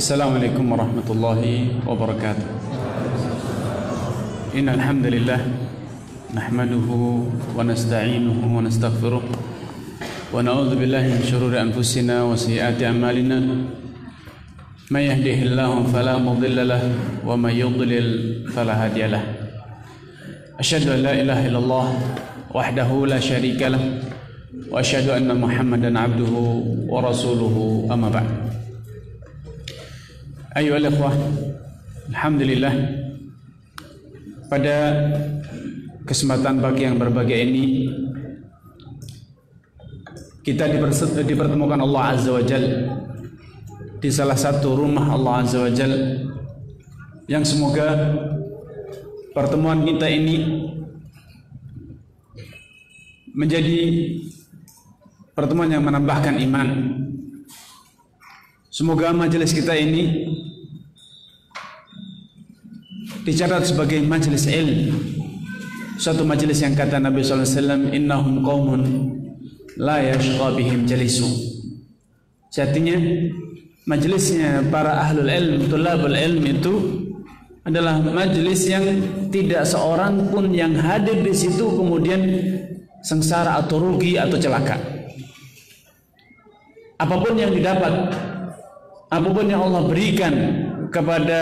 Assalamualaikum warahmatullahi wabarakatuh. Innal hamdalillah nahmaduhu wa nasta'inuhu wa nastaghfiruh wa na'udzu billahi min shururi anfusina wa sayyiati a'malina. May yahdihillahu fala mudilla lahu wa may yudlil fala hadiya lahu. Asyhadu an la ilaha illallah wahdahu la syarika lahu wa asyhadu anna Muhammadan abduhu wa rasuluhu, amma ba'd. Ayyuhal ikhwah, alhamdulillah, pada kesempatan pagi yang berbahagia ini kita dipertemukan Allah Azza wa Jalla di salah satu rumah Allah Azza wa Jalla, yang semoga pertemuan kita ini menjadi pertemuan yang menambahkan iman. Semoga majelis kita ini dicatat sebagai majelis ilmu, suatu majelis yang kata Nabi SAW, innahum qaumun la yashqa bihim jalisu. Artinya majelisnya para ahlul ilm, tulabul ilm itu adalah majelis yang tidak seorang pun yang hadir di situ kemudian sengsara atau rugi atau celaka. Apapun yang didapat, apapun yang Allah berikan kepada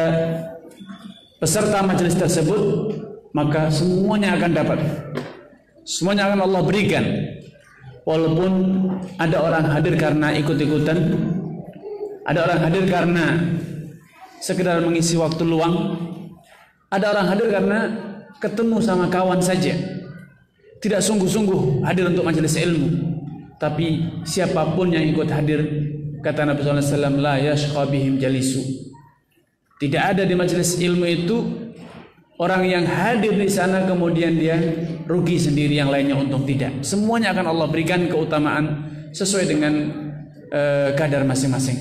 peserta majelis tersebut, maka semuanya akan dapat, semuanya akan Allah berikan. Walaupun ada orang hadir karena ikut-ikutan, ada orang hadir karena sekedar mengisi waktu luang, ada orang hadir karena ketemu sama kawan saja, tidak sungguh-sungguh hadir untuk majelis ilmu. Tapi siapapun yang ikut hadir, kata Nabi SAW, la yashqa bihim jalisu. Tidak ada di majelis ilmu itu orang yang hadir di sana kemudian dia rugi sendiri, yang lainnya untung. Tidak, semuanya akan Allah berikan keutamaan sesuai dengan kadar masing-masing.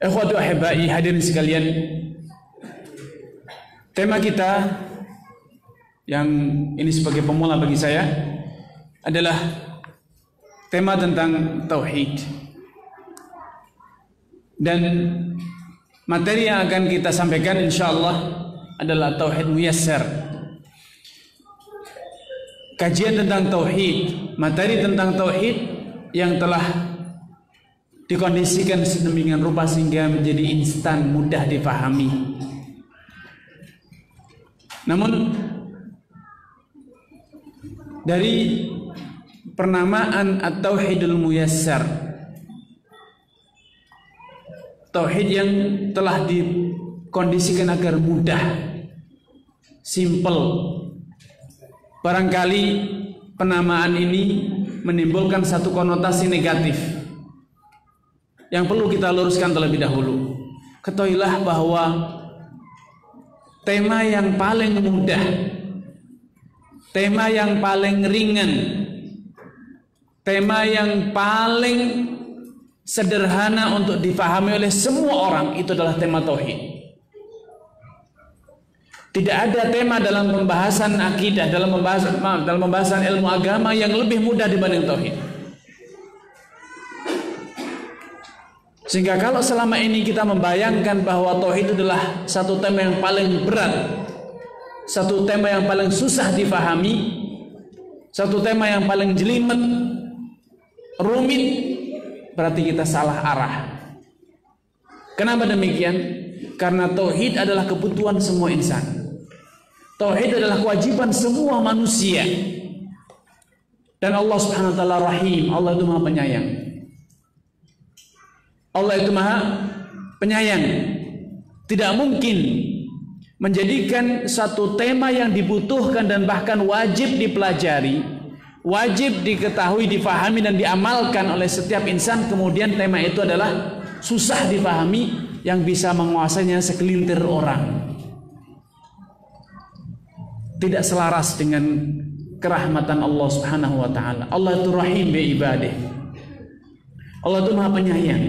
Ikhwatu ahibai, hadirin sekalian, tema kita yang ini sebagai pemula bagi saya adalah tema tentang tauhid. Dan materi yang akan kita sampaikan insyaallah adalah tauhid muyassar. Kajian tentang tauhid, materi tentang tauhid yang telah dikondisikan sedemikian rupa sehingga menjadi instan, mudah dipahami. Namun dari pernamaan at-tauhidul muyassar, tauhid yang telah dikondisikan agar mudah, simple, barangkali penamaan ini menimbulkan satu konotasi negatif yang perlu kita luruskan terlebih dahulu. Ketahuilah bahwa tema yang paling mudah, tema yang paling ringan, tema yang paling sederhana untuk difahami oleh semua orang itu adalah tema tauhid. Tidak ada tema dalam pembahasan akidah, dalam pembahasan ilmu agama yang lebih mudah dibanding tauhid. Sehingga kalau selama ini kita membayangkan bahwa tauhid adalah satu tema yang paling berat, satu tema yang paling susah difahami, satu tema yang paling jelimet, rumit, berarti kita salah arah. Kenapa demikian? Karena tauhid adalah kebutuhan semua insan. Tauhid adalah kewajiban semua manusia. Dan Allah Subhanahu wa taala Rahim, Allah itu Maha Penyayang. Allah itu Maha Penyayang. Tidak mungkin menjadikan satu tema yang dibutuhkan dan bahkan wajib dipelajari, wajib diketahui, difahami dan diamalkan oleh setiap insan, kemudian tema itu adalah susah dipahami, yang bisa menguasainya segelintir orang. Tidak selaras dengan kerahmatan Allah Subhanahu wa taala. Allah itu rahim bi ibadih. Allah itu Maha Penyayang.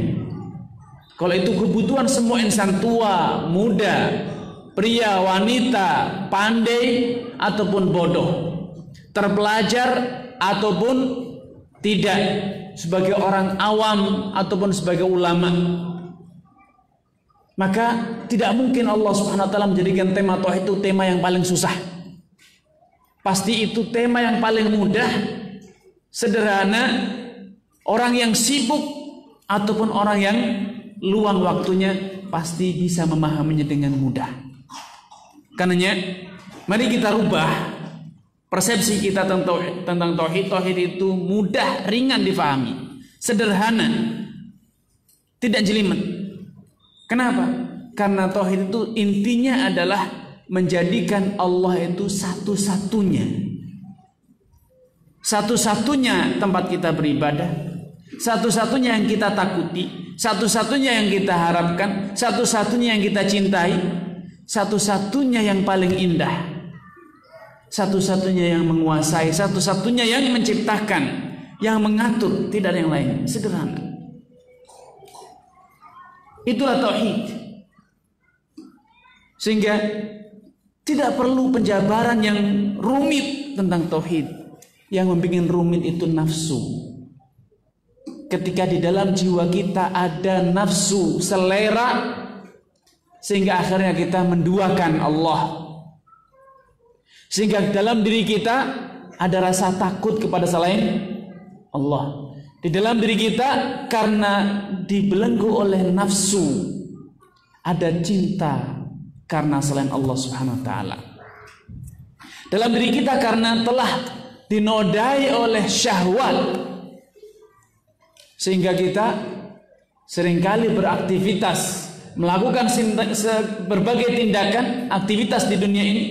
Kalau itu kebutuhan semua insan, tua, muda, pria, wanita, pandai ataupun bodoh, terpelajar ataupun tidak, sebagai orang awam ataupun sebagai ulama, maka tidak mungkin Allah Subhanahu wa taala menjadikan tema tauhid itu tema yang paling susah. Pasti itu tema yang paling mudah, sederhana. Orang yang sibuk ataupun orang yang luang waktunya pasti bisa memahaminya dengan mudah. Karenanya mari kita rubah persepsi kita tentang tauhid. Tauhid itu mudah, ringan difahami, sederhana, tidak jelimet. Kenapa? Karena tauhid itu intinya adalah menjadikan Allah itu satu-satunya tempat kita beribadah, satu-satunya yang kita takuti, satu-satunya yang kita harapkan, satu-satunya yang kita cintai, satu-satunya yang paling indah, satu-satunya yang menguasai, satu-satunya yang menciptakan, yang mengatur, tidak ada yang lain. Sederhana. Itulah tauhid. Sehingga tidak perlu penjabaran yang rumit tentang tauhid. Yang membuat rumit itu nafsu. Ketika di dalam jiwa kita ada nafsu, selera, sehingga akhirnya kita menduakan Allah. Sehingga dalam diri kita ada rasa takut kepada selain Allah. Di dalam diri kita karena dibelenggu oleh nafsu, ada cinta karena selain Allah Subhanahu wa taala. Dalam diri kita karena telah dinodai oleh syahwat, sehingga kita seringkali beraktivitas, melakukan berbagai tindakan, aktivitas di dunia ini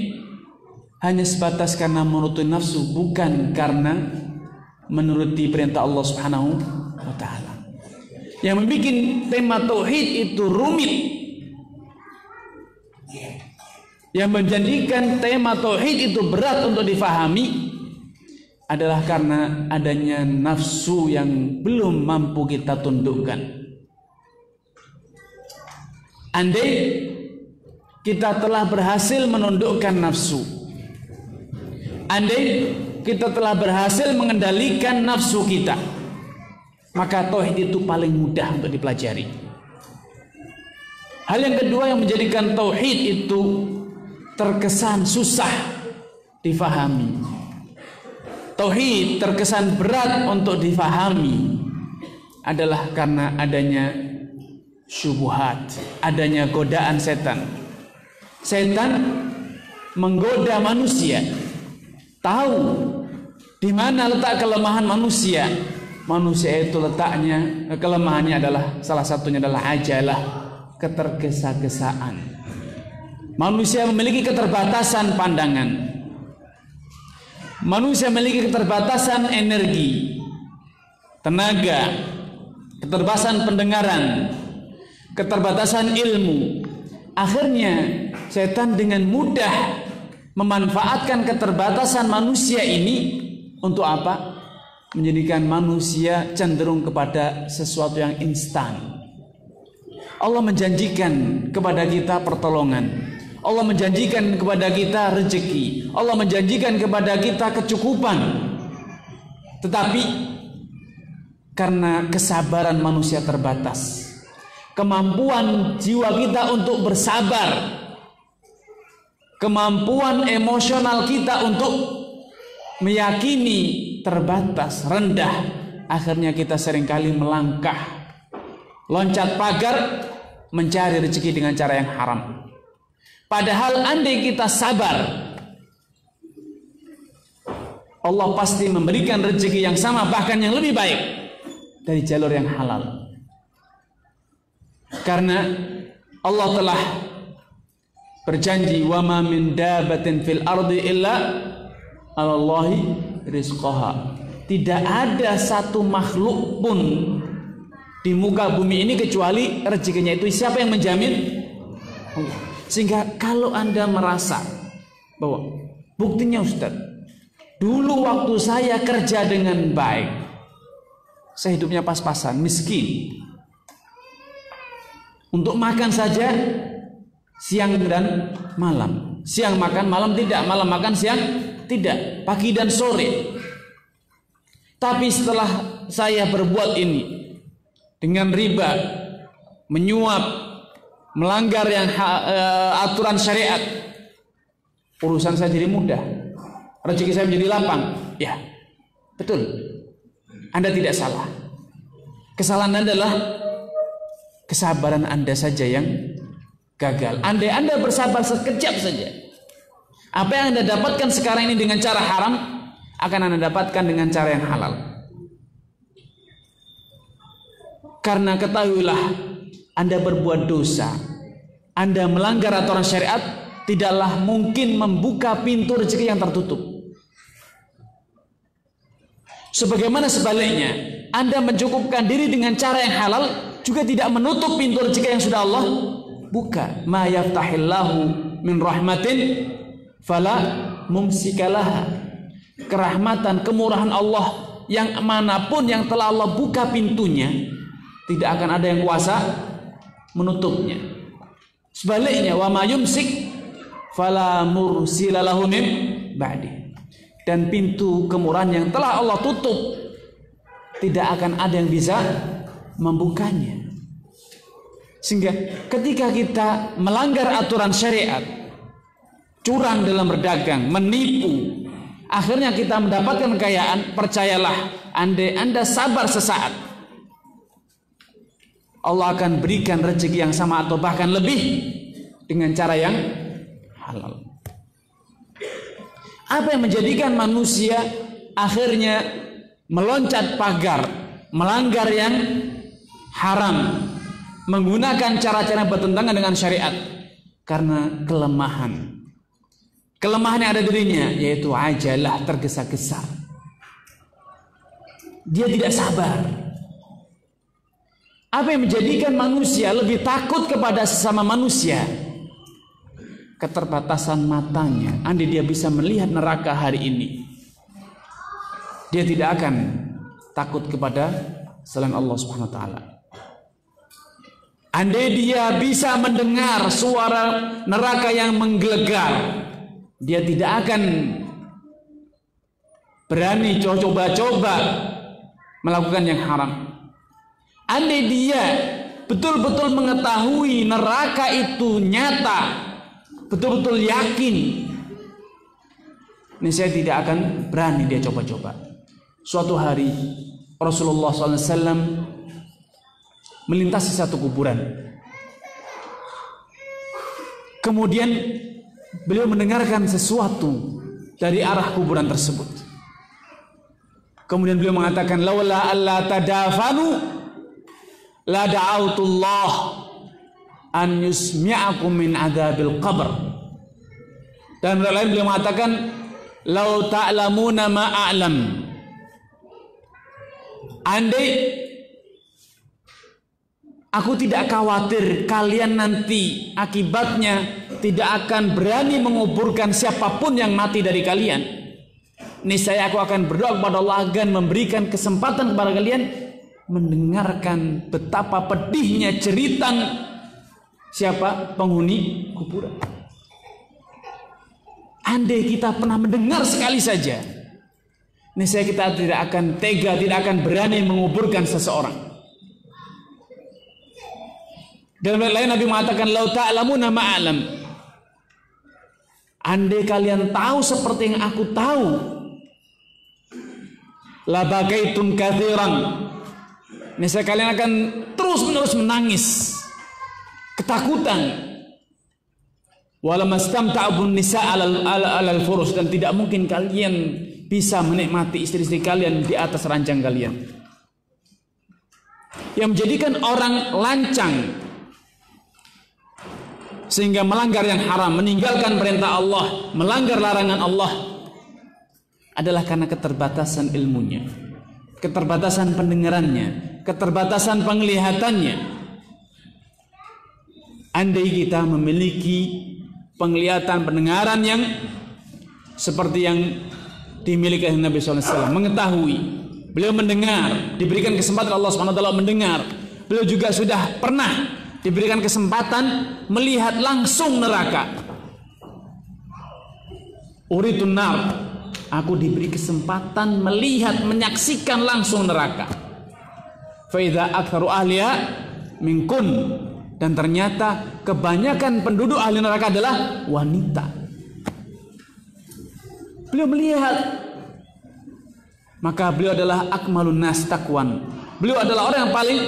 hanya sebatas karena menuruti nafsu, bukan karena menuruti perintah Allah Subhanahu wa taala. Yang membuat tema tauhid itu rumit, yang menjadikan tema tauhid itu berat untuk difahami, adalah karena adanya nafsu yang belum mampu kita tundukkan. Andai kita telah berhasil menundukkan nafsu, andai kita telah berhasil mengendalikan nafsu kita, maka tauhid itu paling mudah untuk dipelajari. Hal yang kedua yang menjadikan tauhid itu terkesan susah difahami, tauhid terkesan berat untuk difahami, adalah karena adanya syubhat, adanya godaan setan. Setan menggoda manusia, tahu di mana letak kelemahan manusia. Manusia itu letaknya, kelemahannya adalah, salah satunya adalah ajalah, ketergesa-gesaan. Manusia memiliki keterbatasan pandangan. Manusia memiliki keterbatasan energi, tenaga, keterbatasan pendengaran, keterbatasan ilmu. Akhirnya setan dengan mudah memanfaatkan keterbatasan manusia ini untuk apa? Menjadikan manusia cenderung kepada sesuatu yang instan. Allah menjanjikan kepada kita pertolongan, Allah menjanjikan kepada kita rezeki, Allah menjanjikan kepada kita kecukupan. Tetapi karena kesabaran manusia terbatas, kemampuan jiwa kita untuk bersabar, kemampuan emosional kita untuk meyakini terbatas, rendah. Akhirnya kita seringkali melangkah, loncat pagar, mencari rezeki dengan cara yang haram. Padahal andai kita sabar, Allah pasti memberikan rezeki yang sama, bahkan yang lebih baik dari jalur yang halal. Karena Allah telah berjanji, wa ma min dabatin fil ardi illa 'alallahi rizqaha. Tidak ada satu makhluk pun di muka bumi ini kecuali rezekinya itu siapa yang menjamin? Allah. Sehingga kalau Anda merasa bahwa buktinya Ustaz, dulu waktu saya kerja dengan baik, saya hidupnya pas-pasan, miskin, untuk makan saja siang dan malam, siang makan, malam tidak, malam makan, siang tidak, pagi dan sore. Tapi setelah saya berbuat ini dengan riba, menyuap, melanggar yang aturan syariat, urusan saya jadi mudah, rezeki saya menjadi lapang. Ya, betul, Anda tidak salah. Kesalahan Anda adalah kesabaran Anda saja yang gagal. Andai Anda bersabar sekejap saja, apa yang Anda dapatkan sekarang ini dengan cara haram akan Anda dapatkan dengan cara yang halal. Karena ketahuilah, Anda berbuat dosa, Anda melanggar aturan syariat, tidaklah mungkin membuka pintu rezeki yang tertutup. Sebagaimana sebaliknya, Anda mencukupkan diri dengan cara yang halal juga tidak menutup pintu rezeki yang sudah Allah buka. Ma yaftahillahu min rahmatin fala mumsikalaha. Kerahmatan, kemurahan Allah yang manapun yang telah Allah buka pintunya, tidak akan ada yang kuasa menutupnya. Sebaliknya, wa ma yumsik fala mursilalahu min ba'di. Dan pintu kemurahan yang telah Allah tutup, tidak akan ada yang bisa membukanya. Sehingga ketika kita melanggar aturan syariat, curang dalam berdagang, menipu, akhirnya kita mendapatkan kekayaan, percayalah, andai Anda sabar sesaat, Allah akan berikan rezeki yang sama atau bahkan lebih dengan cara yang halal. Apa yang menjadikan manusia akhirnya meloncat pagar, melanggar yang haram, menggunakan cara-cara bertentangan dengan syariat? Karena kelemahan. Kelemahan yang ada dirinya, yaitu ajalah, tergesa-gesa. Dia tidak sabar. Apa yang menjadikan manusia lebih takut kepada sesama manusia? Keterbatasan matanya. Andai dia bisa melihat neraka hari ini, dia tidak akan takut kepada selain Allah Subhanahu wa taala. Andai dia bisa mendengar suara neraka yang menggelegar, dia tidak akan berani coba-coba melakukan yang haram. Andai dia betul-betul mengetahui neraka itu nyata, betul-betul yakin, ini saya tidak akan berani dia coba-coba. Suatu hari Rasulullah SAW melintasi satu kuburan. Kemudian beliau mendengarkan sesuatu dari arah kuburan tersebut. Kemudian beliau mengatakan, laula alla tadafanu la da'autullah an yusmi'akum min adzabil qabr. Dan lain beliau mengatakan, lau ta'lamuna ma a'lam. Andai aku tidak khawatir kalian nanti akibatnya tidak akan berani menguburkan siapapun yang mati dari kalian, niscaya aku akan berdoa kepada Allah agar memberikan kesempatan kepada kalian mendengarkan betapa pedihnya jeritan siapa penghuni kuburan. Andai kita pernah mendengar sekali saja, niscaya kita tidak akan tega, tidak akan berani menguburkan seseorang. Dalam ayat lain Nabi mengatakan, lau ta'lamuna ma'alam. Andai kalian tahu seperti yang aku tahu, la bagaitum katsiran. Niscaya kalian akan terus-menerus menangis ketakutan. Wala mastamta'ubun nisa alal furus, dan tidak mungkin kalian bisa menikmati istri-istri kalian di atas ranjang kalian. Yang menjadikan orang lancang sehingga melanggar yang haram, meninggalkan perintah Allah, melanggar larangan Allah, adalah karena keterbatasan ilmunya, keterbatasan pendengarannya, keterbatasan penglihatannya. Andai kita memiliki penglihatan, pendengaran yang seperti yang dimiliki oleh Nabi SAW, mengetahui, beliau mendengar, diberikan kesempatan Allah SWT mendengar, beliau juga sudah pernah diberikan kesempatan melihat langsung neraka. Uritun nar, aku diberi kesempatan melihat, menyaksikan langsung neraka. Fa idza aktsaru ahliha minkun, dan ternyata kebanyakan penduduk ahli neraka adalah wanita. Beliau melihat, maka beliau adalah akmalun nas taqwan. Beliau adalah orang yang paling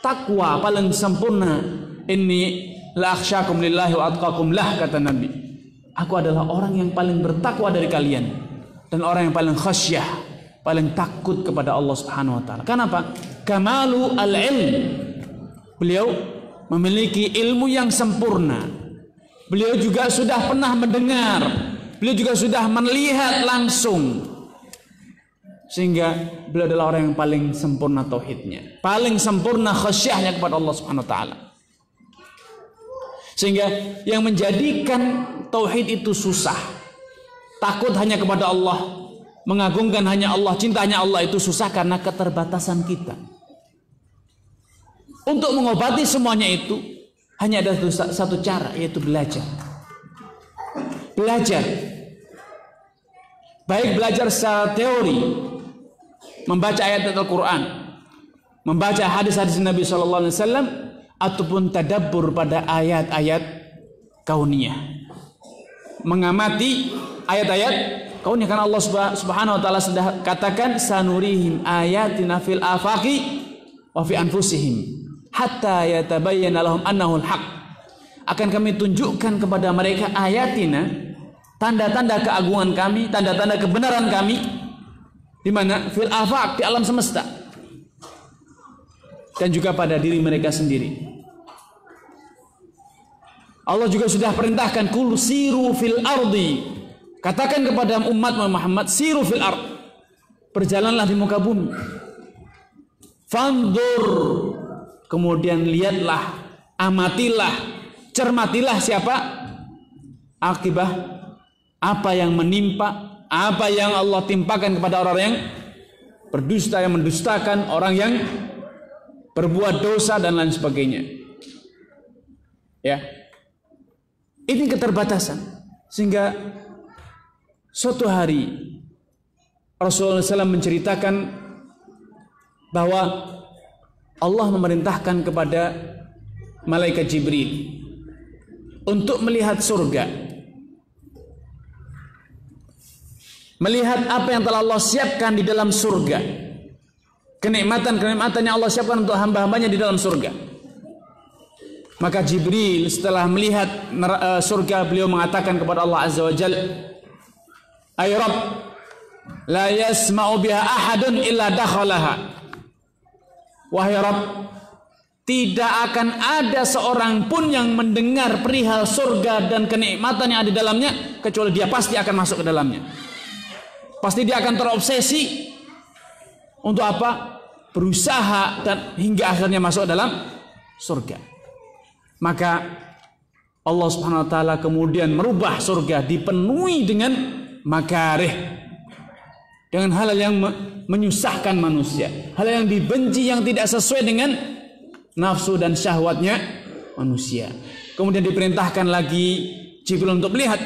takwa, paling sempurna. Inni la akhsyakum lillahi wa atqakum lah, kata Nabi. Aku adalah orang yang paling bertakwa dari kalian dan orang yang paling khasyah, paling takut kepada Allah Subhanahu wa taala. Kenapa? Kamalu al-ilm. Beliau memiliki ilmu yang sempurna. Beliau juga sudah pernah mendengar, beliau juga sudah melihat langsung. Sehingga beliau adalah orang yang paling sempurna tauhidnya, paling sempurna khasyahnya kepada Allah Subhanahu wa taala. Sehingga yang menjadikan tauhid itu susah, takut hanya kepada Allah, mengagungkan hanya Allah, cintanya Allah itu susah karena keterbatasan kita. Untuk mengobati semuanya itu hanya ada satu cara, yaitu belajar. Belajar. Baik belajar secara teori, membaca ayat Al-Quran, membaca hadis-hadis Nabi SAW, ataupun tadabbur pada ayat-ayat kauniyah, mengamati ayat-ayat kauniyah. Karena Allah Subhanahu wa taala sudah katakan, sanurihim ayatina fil afaqi wa fi anfusihim hatta yatabayyana lahum annahu al-haq. Akan kami tunjukkan kepada mereka ayatina, tanda-tanda keagungan kami, tanda-tanda kebenaran kami. Di mana? Fil afaq, di alam semesta, dan juga pada diri mereka sendiri. Allah juga sudah perintahkan, kul siru fil ardi, katakan kepada umat Muhammad, siru fil ard, berjalanlah di muka bumi. Fandur, kemudian lihatlah, amatilah, cermatilah siapa akibah, apa yang menimpa, apa yang Allah timpakan kepada orang yang berdusta, yang mendustakan, orang yang berbuat dosa dan lain sebagainya. Ya, ini keterbatasan. Sehingga suatu hari Rasulullah SAW menceritakan bahwa Allah memerintahkan kepada malaikat Jibril untuk melihat surga, melihat apa yang telah Allah siapkan di dalam surga, kenikmatan-kenikmatan yang Allah siapkan untuk hamba-hambanya di dalam surga. Maka Jibril setelah melihat surga, beliau mengatakan kepada Allah Azza wa Jalla, ay Rabb, la yasma'u biha ahadun illa dakhalaha. Wahai Rabb, tidak akan ada seorang pun yang mendengar perihal surga dan kenikmatan yang ada di dalamnya kecuali dia pasti akan masuk ke dalamnya. Pasti dia akan terobsesi untuk apa? Berusaha dan hingga akhirnya masuk dalam surga. Maka Allah Subhanahu wa taala kemudian merubah surga dipenuhi dengan makarih, dengan hal yang menyusahkan manusia, hal yang dibenci, yang tidak sesuai dengan nafsu dan syahwatnya manusia. Kemudian diperintahkan lagi Jibril untuk melihat.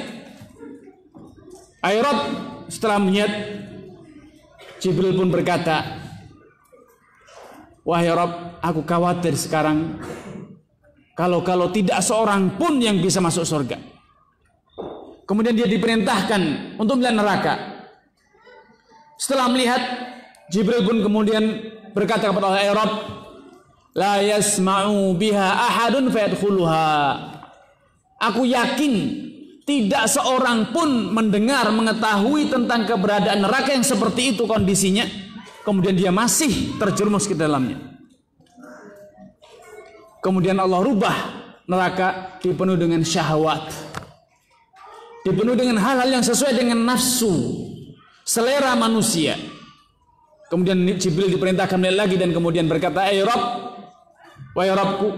Ay Rabb, setelah melihat, Jibril pun berkata, wahai Rabb, aku khawatir sekarang kalau tidak seorang pun yang bisa masuk surga. Kemudian dia diperintahkan untuk melihat neraka. Setelah melihat, Jibril pun kemudian berkata kepada Allah, ya Rabb, la yasma'u biha ahadun fayadkhuluha. Aku yakin tidak seorang pun mendengar, mengetahui tentang keberadaan neraka yang seperti itu kondisinya, kemudian dia masih terjerumus ke dalamnya. Kemudian Allah rubah neraka dipenuhi dengan syahwat, dipenuhi dengan hal-hal yang sesuai dengan nafsu, selera manusia. Kemudian Jibril diperintahkan lagi dan kemudian berkata, "Ay Rabb, wahai Rabbku,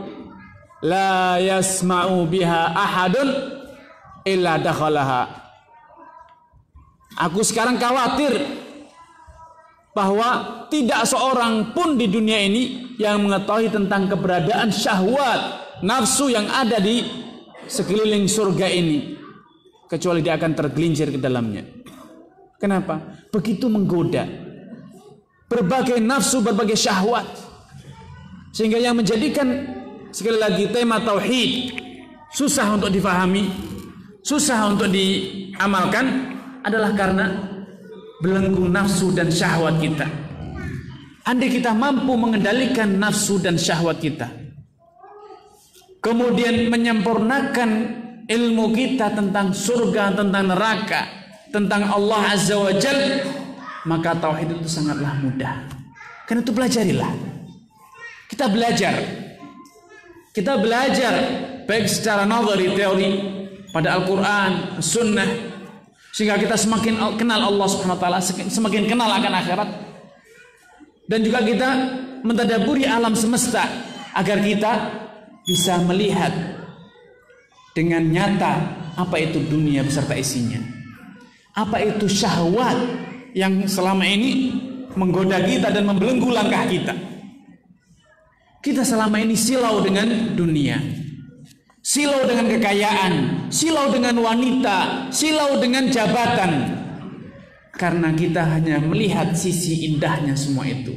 la yasma'u biha ahadun illa dakhalaha." Aku sekarang khawatir bahwa tidak seorang pun di dunia ini yang mengetahui tentang keberadaan syahwat, nafsu yang ada di sekeliling surga ini, kecuali dia akan tergelincir ke dalamnya. Kenapa? Begitu menggoda. Berbagai nafsu, berbagai syahwat. Sehingga yang menjadikan, sekali lagi, tema tauhid susah untuk difahami, susah untuk diamalkan, adalah karena belenggu nafsu dan syahwat kita. Andai kita mampu mengendalikan nafsu dan syahwat kita, kemudian menyempurnakan ilmu kita tentang surga, tentang neraka, tentang Allah Azza wa Jalla, maka tauhid itu sangatlah mudah. Karena itu pelajarilah. Kita belajar baik secara nazari, teori pada Al-Quran, Sunnah, sehingga kita semakin kenal Allah Subhanahu wa taala, semakin kenal akan akhirat, dan juga kita mentadaburi alam semesta agar kita bisa melihat dengan nyata apa itu dunia beserta isinya, apa itu syahwat yang selama ini menggoda kita dan membelenggu langkah kita. Kita selama ini silau dengan dunia, silau dengan kekayaan, silau dengan wanita, silau dengan jabatan, karena kita hanya melihat sisi indahnya semua itu.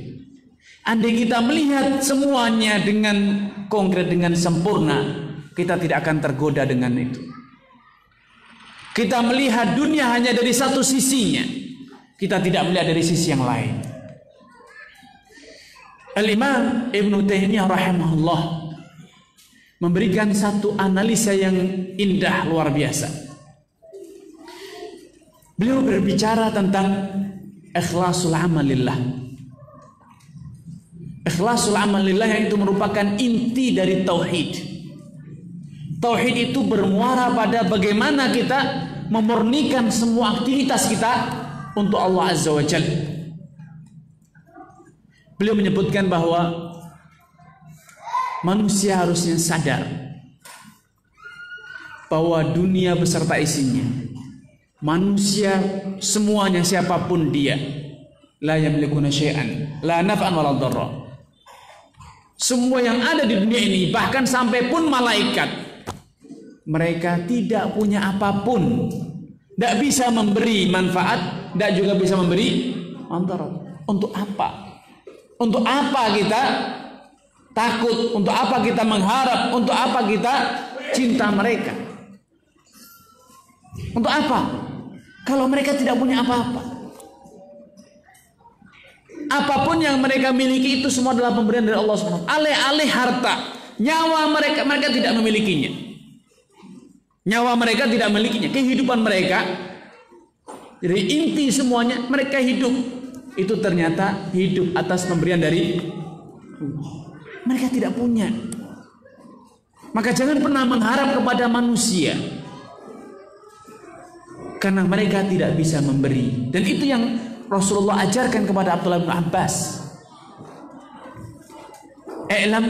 Andai kita melihat semuanya dengan konkret, dengan sempurna, kita tidak akan tergoda dengan itu. Kita melihat dunia hanya dari satu sisinya, kita tidak melihat dari sisi yang lain. Al-Imam Ibn Taimiyah rahimahullah memberikan satu analisa yang indah luar biasa. Beliau berbicara tentang ikhlasul amalillah. Ikhlasul amalillah yang itu merupakan inti dari tauhid. Tauhid itu bermuara pada bagaimana kita memurnikan semua aktivitas kita untuk Allah Azza wa Jalla. Beliau menyebutkan bahwa manusia harusnya sadar bahwa dunia beserta isinya, manusia semuanya siapapun dia, la yamlikuna syai'an, la naf'an wala dharra. Semua yang ada di dunia ini, bahkan sampai pun malaikat, mereka tidak punya apapun, tidak bisa memberi manfaat, tidak juga bisa memberi manfaat. Untuk apa? Untuk apa kita takut? Untuk apa kita mengharap? Untuk apa kita cinta mereka? Untuk apa? Kalau mereka tidak punya apa-apa. Apapun yang mereka miliki itu semua adalah pemberian dari Allah SWT. Alih-alih harta, nyawa mereka tidak memilikinya. Nyawa mereka tidak memilikinya. Kehidupan mereka, jadi inti semuanya, mereka hidup itu ternyata hidup atas pemberian dari mereka tidak punya. Maka jangan pernah mengharap kepada manusia, karena mereka tidak bisa memberi. Dan itu yang Rasulullah ajarkan kepada Abdullah bin Abbas. I'lam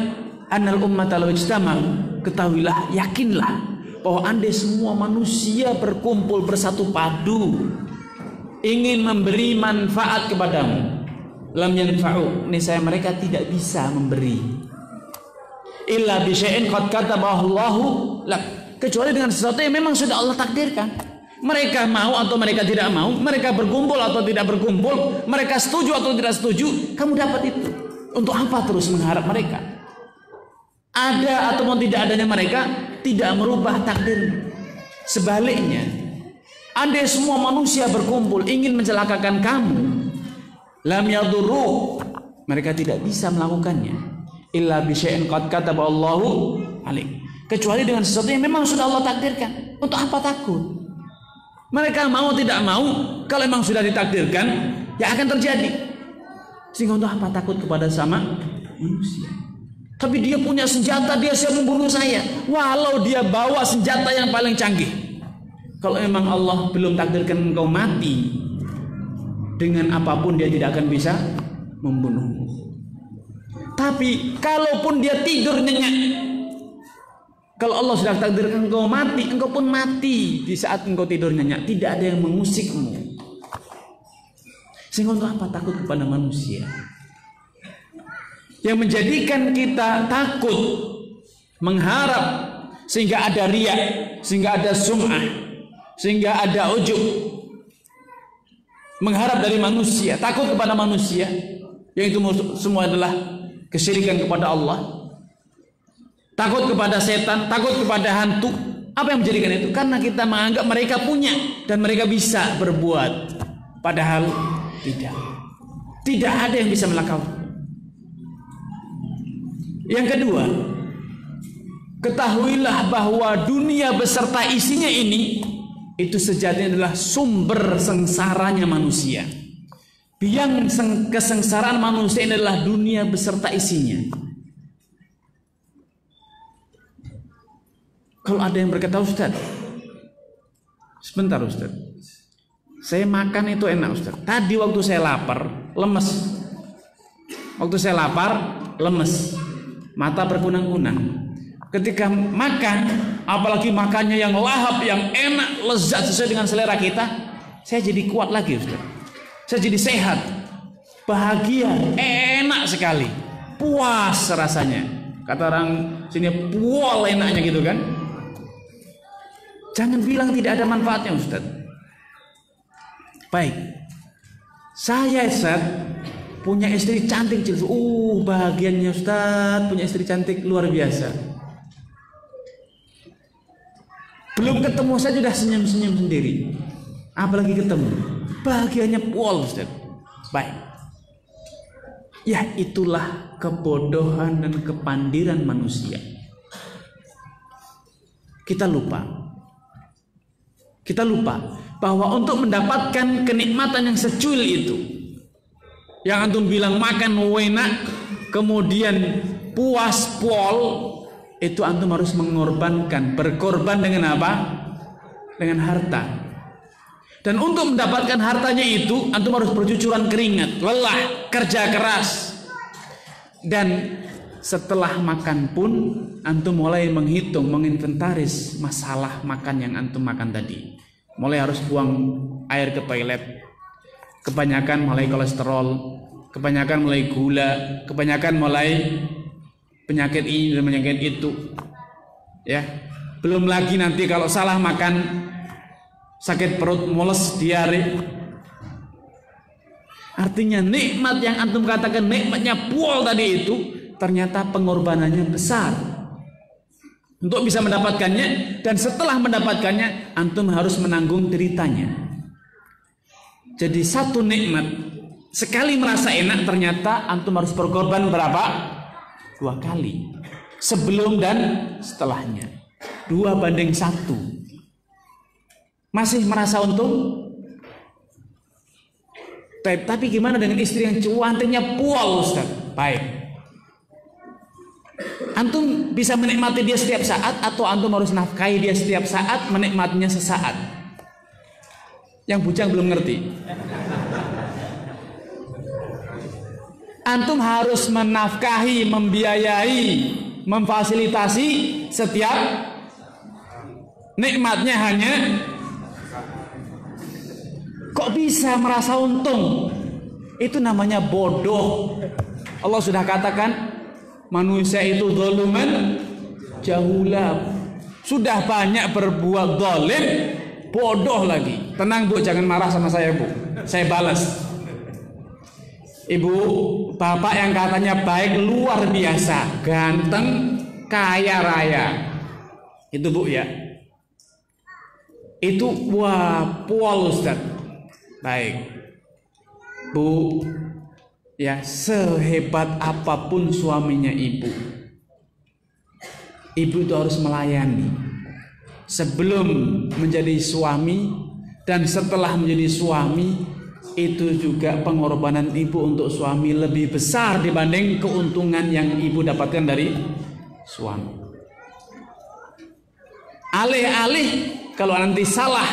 annal ummata law ijtama', ketahuilah, yakinlah bahwa andai semua manusia berkumpul bersatu padu ingin memberi manfaat kepadamu, lam yanfa'u, niscaya mereka tidak bisa memberi, illa bi syai'in qad katabahu Allahu lak, kecuali dengan sesuatu yang memang sudah Allah takdirkan. Mereka mau atau mereka tidak mau, mereka berkumpul atau tidak berkumpul, mereka setuju atau tidak setuju, kamu dapat itu. Untuk apa terus mengharap mereka? Ada ataupun tidak adanya mereka tidak merubah takdirmu. Sebaliknya, andai semua manusia berkumpul ingin mencelakakan kamu, lam yadurru, mereka tidak bisa melakukannya, illa bi syai'in qad kataba Allahu alaik, kecuali dengan sesuatu yang memang sudah Allah takdirkan. Untuk apa takut? Mereka mau tidak mau, kalau memang sudah ditakdirkan, ya akan terjadi. Sehingga untuk apa takut kepada sama manusia? Tapi dia punya senjata, dia siap membunuh saya. Walau dia bawa senjata yang paling canggih. Kalau memang Allah belum takdirkan engkau mati, dengan apapun dia tidak akan bisa membunuhmu. Tapi kalaupun dia tidur nyenyak, kalau Allah sudah takdirkan engkau mati, engkau pun mati di saat engkau tidur nyenyak. Tidak ada yang mengusikmu. Sehingga untuk apa takut kepada manusia? Yang menjadikan kita takut, mengharap, sehingga ada riya, sehingga ada sum'ah, sehingga ada ujub, mengharap dari manusia, takut kepada manusia, yang itu semua adalah kesyirikan kepada Allah. Takut kepada setan, takut kepada hantu. Apa yang menjadikan itu? Karena kita menganggap mereka punya dan mereka bisa berbuat, padahal tidak. Tidak ada yang bisa melakukan. Yang kedua, ketahuilah bahwa dunia beserta isinya ini itu sejatinya adalah sumber sengsaranya manusia. Biang kesengsaraan manusia ini adalah dunia beserta isinya. Kalau ada yang berkata, Ustaz, sebentar Ustaz, saya makan itu enak Ustaz. Tadi waktu saya lapar, lemes. Waktu saya lapar, lemes. Mata berkunang-kunang. Ketika makan, apalagi makannya yang lahap, yang enak, lezat sesuai dengan selera kita, saya jadi kuat lagi Ustaz. Saya jadi sehat, bahagia, enak sekali, puas rasanya. Kata orang sini, pual enaknya gitu kan. Jangan bilang tidak ada manfaatnya Ustaz. Baik, saya Ustaz punya istri cantik, bahagianya Ustaz, punya istri cantik luar biasa. Belum ketemu saja sudah senyum-senyum sendiri, apalagi ketemu, bahagianya pol Ustaz. Baik, ya itulah kebodohan dan kepandiran manusia. Kita lupa bahwa untuk mendapatkan kenikmatan yang secuil itu, yang antum bilang makan enak, kemudian puas pol, itu antum harus mengorbankan, berkorban dengan apa? Dengan harta. Dan untuk mendapatkan hartanya itu, antum harus bercucuran keringat, lelah, kerja keras. Dan setelah makan pun, antum mulai menghitung, menginventaris masalah makan yang antum makan tadi. Mulai harus buang air ke toilet, kebanyakan mulai kolesterol, kebanyakan mulai gula, kebanyakan mulai penyakit ini dan penyakit itu, ya. Belum lagi nanti kalau salah makan, sakit perut, mules, diare. Artinya nikmat yang antum katakan nikmatnya pual tadi itu, ternyata pengorbanannya besar untuk bisa mendapatkannya, dan setelah mendapatkannya antum harus menanggung deritanya. Jadi satu nikmat sekali merasa enak, ternyata antum harus berkorban berapa? 2 kali, sebelum dan setelahnya, 2:1. Masih merasa untung? Tapi gimana dengan istri yang cantiknya pual Ustaz? Baik, antum bisa menikmati dia setiap saat, atau antum harus nafkahi dia setiap saat, menikmatinya sesaat? Yang bujang belum ngerti. Antum harus menafkahi, membiayai, memfasilitasi setiap nikmatnya. Hanya kok bisa merasa untung? Itu namanya bodoh. Allah sudah katakan manusia itu zaluman jahula. Sudah banyak berbuat zalim, bodoh lagi. Tenang Bu, jangan marah sama saya Bu, saya balas. Ibu, bapak yang katanya baik luar biasa, ganteng, kaya raya, itu Bu ya, itu wah pual Ustaz. Baik Bu ya, sehebat apapun suaminya ibu itu harus melayani sebelum menjadi suami, dan setelah menjadi suami itu juga pengorbanan ibu untuk suami lebih besar dibanding keuntungan yang ibu dapatkan dari suami. Alih-alih kalau nanti salah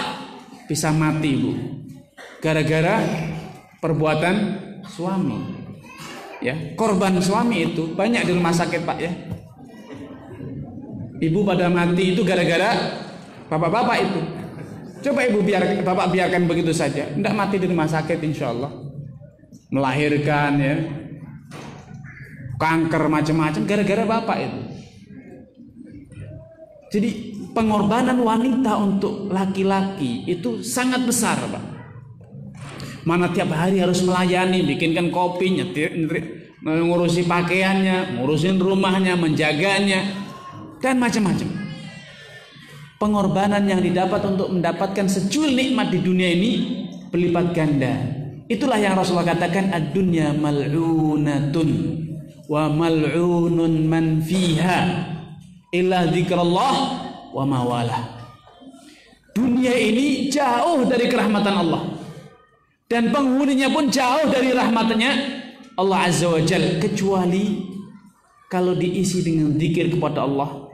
bisa mati ibu gara-gara perbuatan suami. Ya, korban suami itu banyak di rumah sakit, Pak, ya. Ibu pada mati itu gara-gara bapak-bapak itu. Coba ibu bapak biarkan begitu saja, tidak mati di rumah sakit insya Allah. Melahirkan, ya, kanker macam-macam gara-gara bapak itu. Jadi pengorbanan wanita untuk laki-laki itu sangat besar, Pak. Mana tiap hari harus melayani, bikinkan kopi, nyetir, ngurusi pakaiannya, ngurusin rumahnya, menjaganya, dan macam-macam. Pengorbanan yang didapat untuk mendapatkan secuil nikmat di dunia ini berlipat ganda. Itulah yang Rasulullah katakan, ad-dunya mal'unatun wa mal'unun man fiha illa dzikrullah wa mawalah. Dunia ini jauh dari kerahmatan Allah dan penghuninya pun jauh dari rahmatnya Allah Azza wa Jalla, kecuali kalau diisi dengan zikir kepada Allah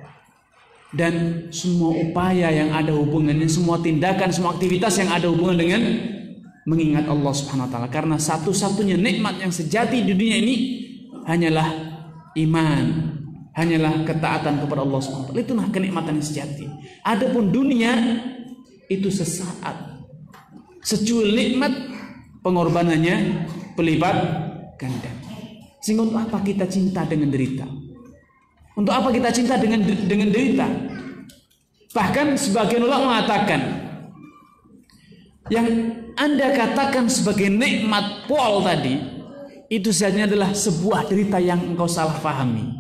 dan semua upaya yang ada hubungannya, semua tindakan, semua aktivitas yang ada hubungan dengan mengingat Allah Subhanahu wa taala. Karena satu-satunya nikmat yang sejati di dunia ini hanyalah iman, hanyalah ketaatan kepada Allah Subhanahu wa taala. Itulah kenikmatan yang sejati. Adapun dunia itu sesaat. Secuil nikmat, pengorbanannya berlipat ganda. Sehingga untuk apa kita cinta dengan derita? Untuk apa kita cinta dengan derita? Bahkan sebagian ulama mengatakan, yang Anda katakan sebagai nikmat pol tadi, itu sebenarnya adalah sebuah derita yang engkau salah pahami.